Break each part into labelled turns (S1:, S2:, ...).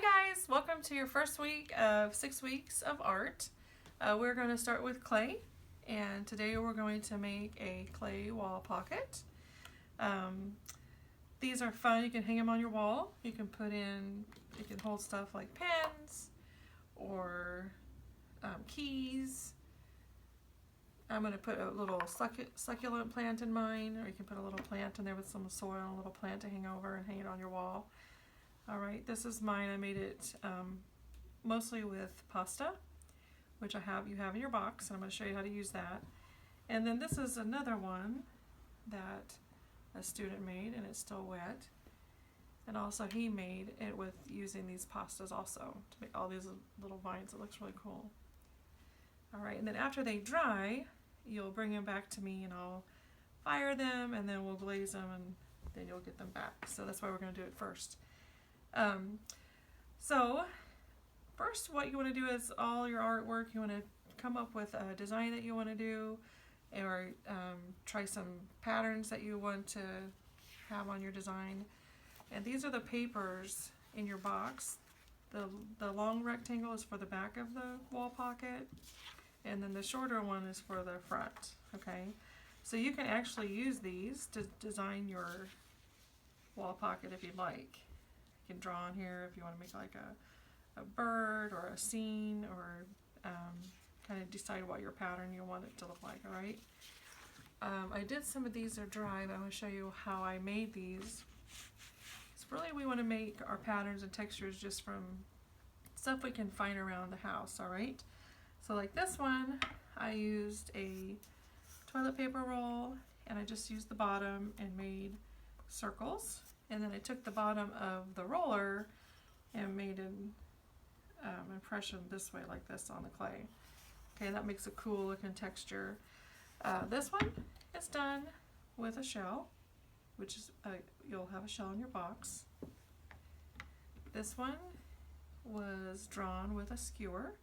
S1: guys, welcome to your first week of 6 weeks of art. We're going to start with clay, and today we're going to make a clay wall pocket. These are fun. You can hang them on your wall. You can hold stuff like pens or keys. I'm going to put a little succulent plant in mine, or you can put a little plant in there with some soil, a little plant to hang over and hang it on your wall. Alright, this is mine. I made it mostly with pasta, which you have in your box, and I'm going to show you how to use that. And then this is another one that a student made, and it's still wet. And also he made it with using these pastas also to make all these little vines. It looks really cool. Alright, and then after they dry, you'll bring them back to me and I'll fire them, and then we'll glaze them, and then you'll get them back. So that's why we're going to do it first. So first what you want to do is all your artwork, you want to come up with a design that you want to do, or try some patterns that you want to have on your design. And these are the papers in your box. The long rectangle is for the back of the wall pocket, and then the shorter one is for the front. Okay, so you can actually use these to design your wall pocket if you'd like. You can draw on here if you want to make like a bird or a scene, or kind of decide what your pattern you want it to look like. Alright, I did some of these are dry, but I'm going to show you how I made these. So really we want to make our patterns and textures just from stuff we can find around the house. Alright, so like this one, I used a toilet paper roll, and I just used the bottom and made circles. And then I took the bottom of the roller and made an impression this way, like this, on the clay. Okay, that makes a cool looking texture. This one is done with a shell, which is you'll have a shell in your box. This one was drawn with a skewer.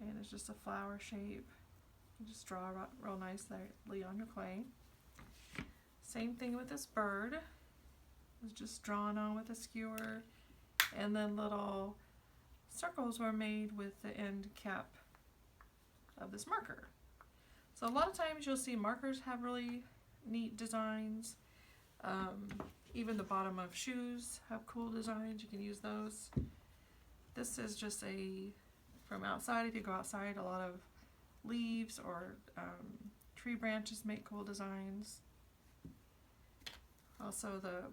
S1: Okay, and it's just a flower shape. You just draw real nicely on your clay. Same thing with this bird. Was just drawn on with a skewer, and then little circles were made with the end cap of this marker. So a lot of times you'll see markers have really neat designs. Even the bottom of shoes have cool designs. You can use those. This is just from outside. If you go outside, a lot of leaves or tree branches make cool designs. Also the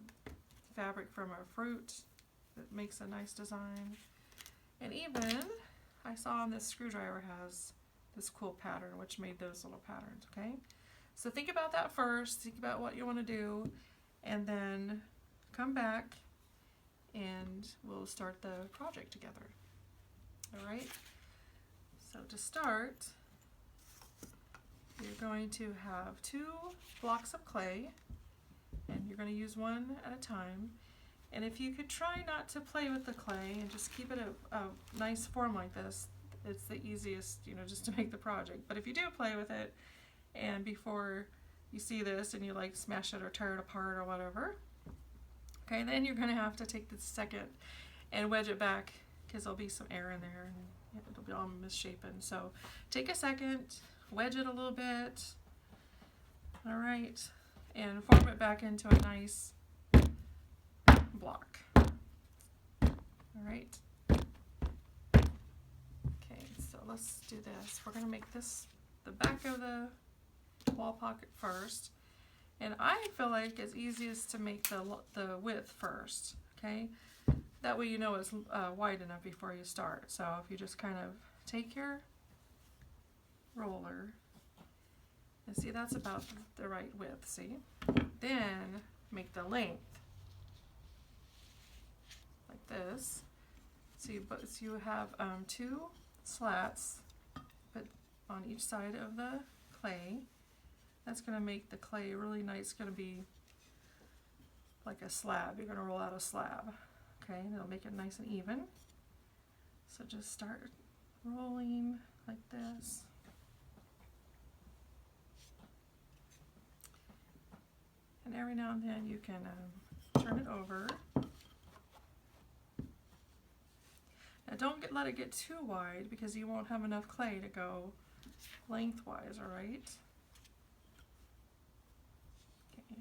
S1: fabric from a fruit that makes a nice design. And even I saw on this screwdriver has this cool pattern, which made those little patterns. Okay, so think about that first. Think about what you want to do, and then come back and we'll start the project together. Alright, so to start, you're going to have 2 blocks of clay, and you're going to use one at a time. And if you could try not to play with the clay and just keep it a nice form like this, it's the easiest, just to make the project. But if you do play with it, and before you see this and you like smash it or tear it apart or whatever, okay, then you're going to have to take this second and wedge it back, because there'll be some air in there and it'll be all misshapen. So take a second, wedge it a little bit. Alright, and form it back into a nice block. Alright. Okay, so let's do this. We're going to make this the back of the wall pocket first. And I feel like it's easiest to make the width first. Okay? That way you know it's wide enough before you start. So if you just kind of take your roller, and see, that's about the right width, see? Then make the length like this. So you have 2 slats put on each side of the clay. That's going to make the clay really nice. It's going to be like a slab. You're going to roll out a slab. Okay, and it'll make it nice and even. So just start rolling like this. And every now and then you can turn it over let it get too wide because you won't have enough clay to go lengthwise, all right? Okay.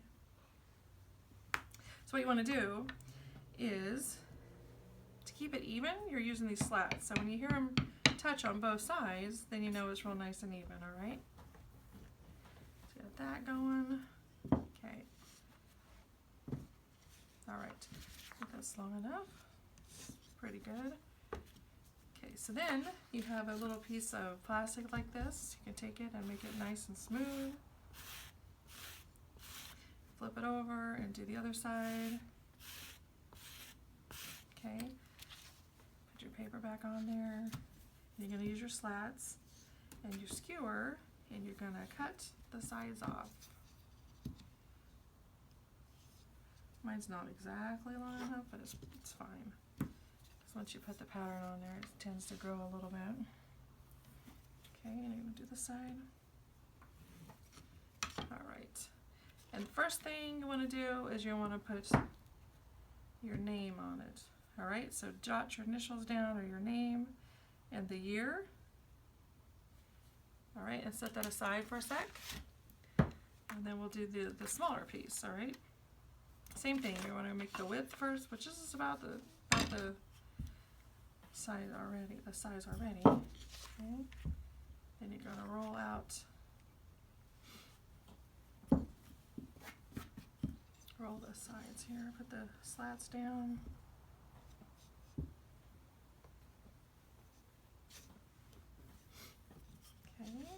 S1: So what you want to do is, to keep it even, you're using these slats. So when you hear them touch on both sides, then you know it's real nice and even, all right? So get that going. Okay. All right. I think that's long enough. Pretty good. Okay, so then you have a little piece of plastic like this. You can take it and make it nice and smooth. Flip it over and do the other side. Okay, put your paper back on there. You're going to use your slats and your skewer, and you're going to cut the sides off. Mine's not exactly long enough, but it's fine. Because once you put the pattern on there, it tends to grow a little bit. Okay, and you're going to do the side. All right. And the first thing you want to do is you want to put your name on it. All right, so jot your initials down, or your name and the year. All right, and set that aside for a sec. And then we'll do the smaller piece, all right? Same thing, you want to make the width first, which is about the size already. Okay. Then you're going to roll out. Roll the sides here. Put the slats down. Okay.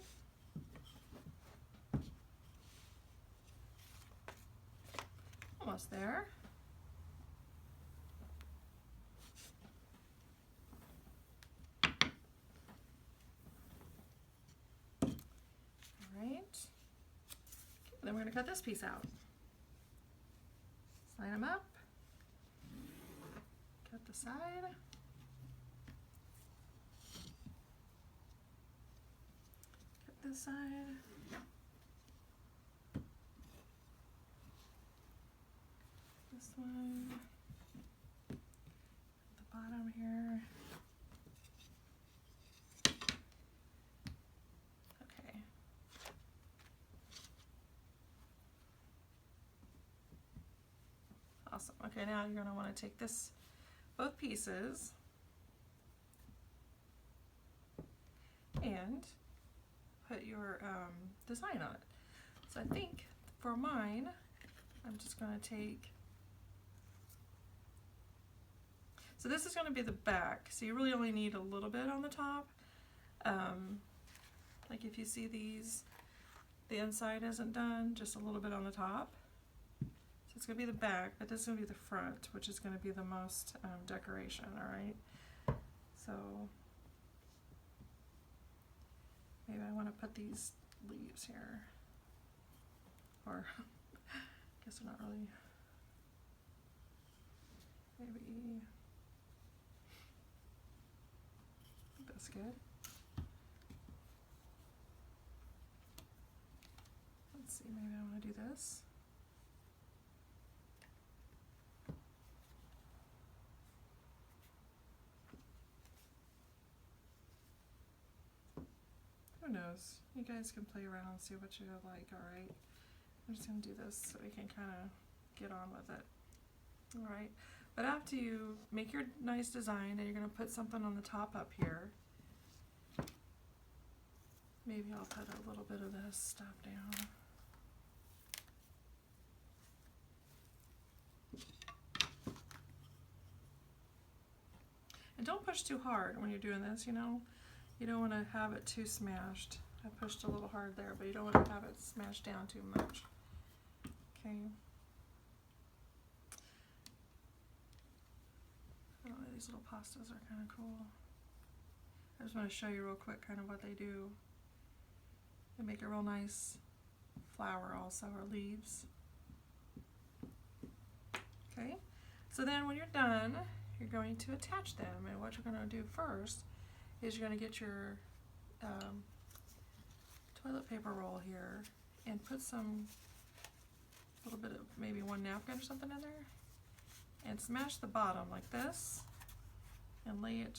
S1: Almost there. All right. Okay, then we're going to cut this piece out. Line them up. Cut the side. Cut this side. This one. At the bottom here. Okay. Awesome. Okay, now you're going to want to take both pieces, and put your design on it. So I think for mine, I'm just going to take, so this is going to be the back, so you really only need a little bit on the top. Like if you see these, the inside isn't done, just a little bit on the top. So it's going to be the back, but this is going to be the front, which is going to be the most decoration, all right? So maybe I want to put these leaves here, or I guess they're not really, maybe that's good. Let's see, maybe I want to do this. Who knows? You guys can play around and see what you like, alright? I'm just going to do this so we can kind of get on with it. Alright, but after you make your nice design, then you're going to put something on the top up here. Maybe I'll put a little bit of this stuff down. And don't push too hard when you're doing this, you know? You don't want to have it too smashed. I pushed a little hard there, but you don't want to have it smashed down too much. Okay. Oh, these little pastas are kind of cool. I just want to show you real quick kind of what they do. They make a real nice flower also, or leaves. Okay, so then when you're done, you're going to attach them, and what you're going to do first is you're going to get your toilet paper roll here and put some, little bit of maybe one napkin or something in there, and smash the bottom like this and lay it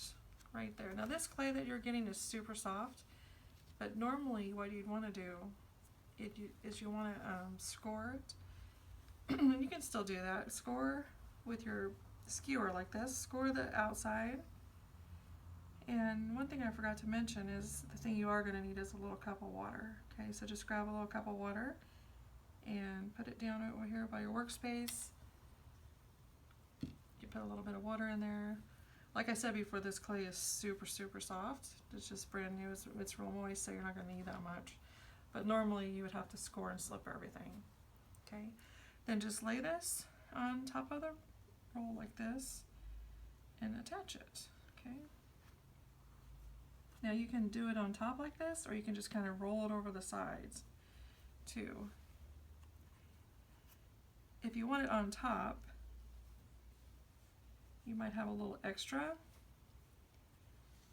S1: right there. Now this clay that you're getting is super soft, but normally what you'd want to do is you want to score it. You can still do that. Score with your skewer like this. Score the outside. And one thing I forgot to mention is the thing you are going to need is a little cup of water. Okay, so just grab a little cup of water and put it down over here by your workspace. You put a little bit of water in there. Like I said before, this clay is super, super soft. It's just brand new. It's real moist, so you're not going to need that much. But normally you would have to score and slip everything. Okay, then just lay this on top of the roll like this and attach it. Okay. Now you can do it on top like this, or you can just kind of roll it over the sides too. If you want it on top, you might have a little extra,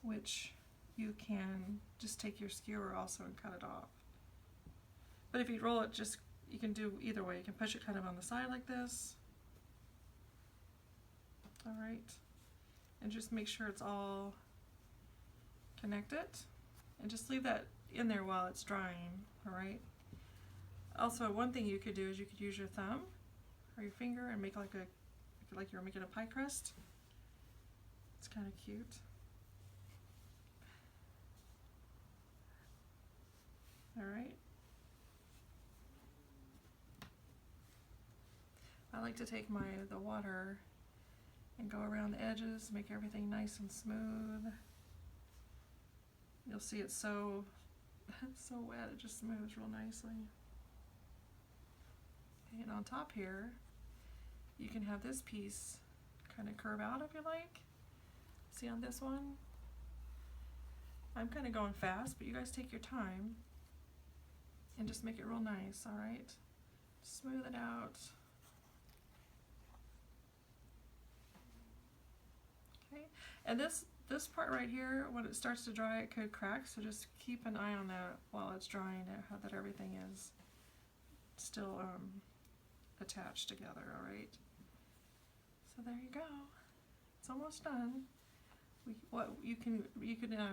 S1: which you can just take your skewer also and cut it off. But if you roll it, you can do either way. You can push it kind of on the side like this. All right, and just make sure it's all connected, and just leave that in there while it's drying. All right. Also, one thing you could do is you could use your thumb or your finger and make like you're making a pie crust. It's kind of cute. All right. I like to take the water and go around the edges, make everything nice and smooth. You'll see it's so wet, it just moves real nicely. And on top here, you can have this piece kind of curve out if you like. See on this one? I'm kind of going fast, but you guys take your time and just make it real nice, all right? Smooth it out. Okay, and this part right here, when it starts to dry, it could crack, so just keep an eye on that while it's drying, that everything is still attached together, all right? So there you go. It's almost done. You can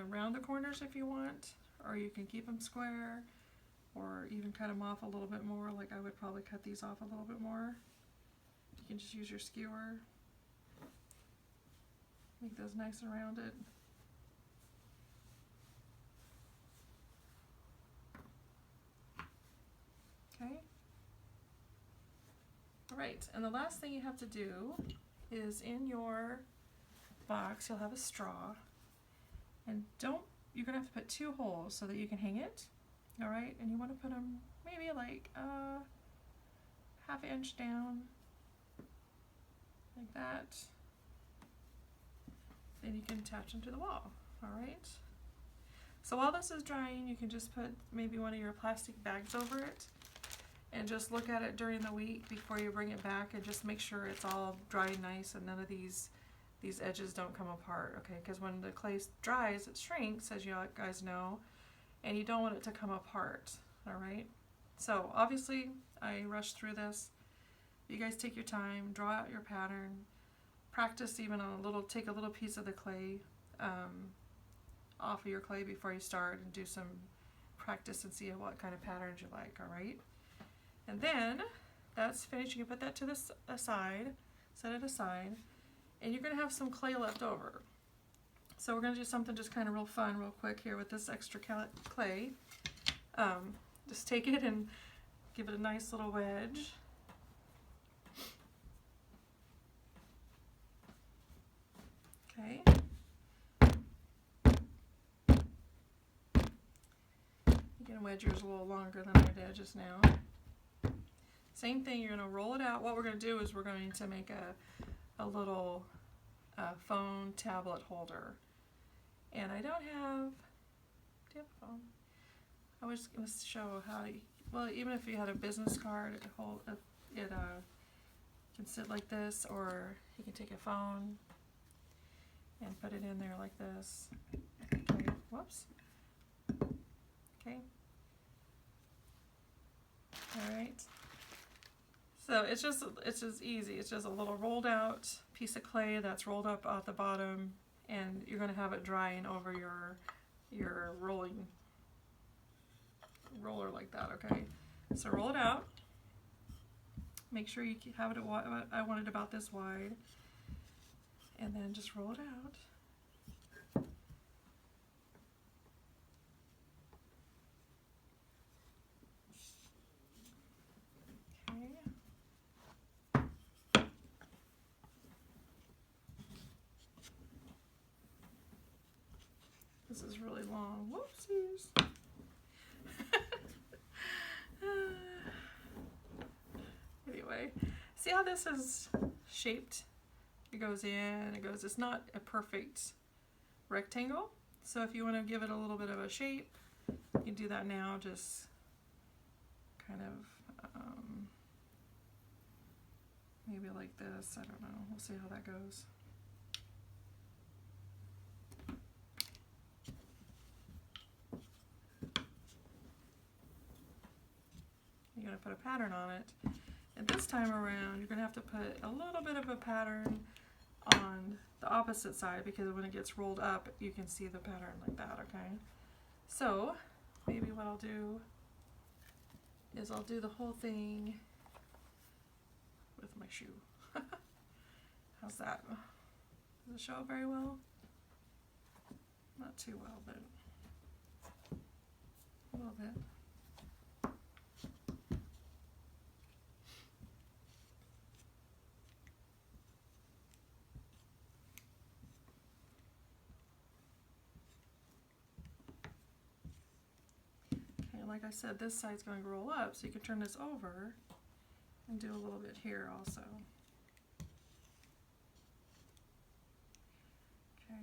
S1: round the corners if you want, or you can keep them square, or even cut them off a little bit more. Like I would probably cut these off a little bit more. You can just use your skewer. Make those nice and rounded. Okay. All right, and the last thing you have to do is in your box, you'll have a straw. And you're gonna have to put 2 holes so that you can hang it. All right, and you want to put them maybe like ½ inch down, like that. Then you can attach them to the wall, all right? So while this is drying, you can just put maybe one of your plastic bags over it and just look at it during the week before you bring it back, and just make sure it's all dry nice and none of these edges don't come apart, okay? Because when the clay dries, it shrinks, as you guys know, and you don't want it to come apart, all right? So obviously, I rushed through this. You guys take your time, draw out your pattern, practice even on take a little piece of the clay off of your clay before you start, and do some practice and see what kind of patterns you like, all right? And then that's finished. You can put that to the side, set it aside, and you're gonna have some clay left over. So we're gonna do something just kind of real fun, real quick here with this extra clay. Just take it and give it a nice little wedge. Okay. You can wedge yours a little longer than I did just now. Same thing, you're going to roll it out. What we're going to do is we're going to make a little phone tablet holder. And I don't have, do you have a phone? I was going to show how to, well, even if you had a business card, it can sit like this, or you can take a phone and put it in there like this. Okay, whoops. Okay. All right. So it's just easy. It's just a little rolled out piece of clay that's rolled up at the bottom, and you're going to have it drying over your rolling roller like that, okay? So roll it out. Make sure you have it at, I want it about this wide, and then just roll it out. This is really long. Whoopsies. Anyway, see how this is shaped? It goes in, it goes, it's not a perfect rectangle. So if you want to give it a little bit of a shape, you can do that now, just kind of maybe like this. I don't know. We'll see how that goes. You're going to put a pattern on it. And this time around, you're going to have to put a little bit of a pattern on the opposite side, because when it gets rolled up, you can see the pattern like that, okay? So, maybe what I'll do is I'll do the whole thing with my shoe. How's that? Does it show up very well? Not too well, but a little bit. Like I said, this side's going to roll up, so you can turn this over and do a little bit here also. Okay.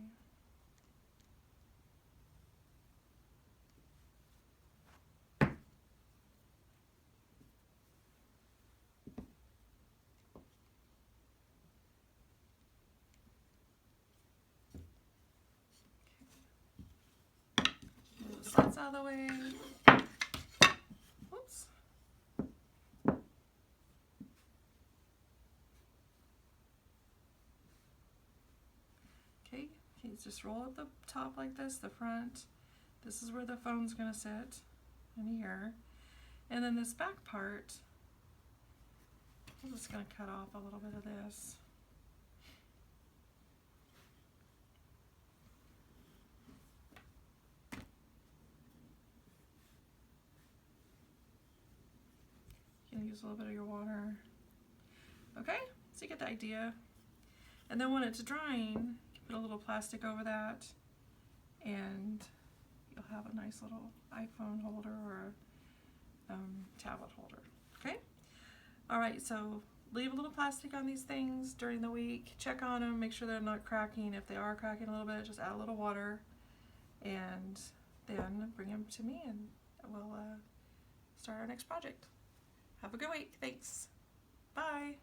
S1: Move the slats out of the way. Whoops. Okay, you just roll up the top like this, the front. This is where the phone's going to sit, in here. And then this back part, I'm just going to cut off a little bit of this. You can use a little bit of your water. Okay, so you get the idea. And then when it's drying, put a little plastic over that, and you'll have a nice little iPhone holder or a tablet holder. Okay? Alright, so leave a little plastic on these things during the week. Check on them, make sure they're not cracking. If they are cracking a little bit, just add a little water, and then bring them to me, and we'll start our next project. Have a good week. Thanks. Bye.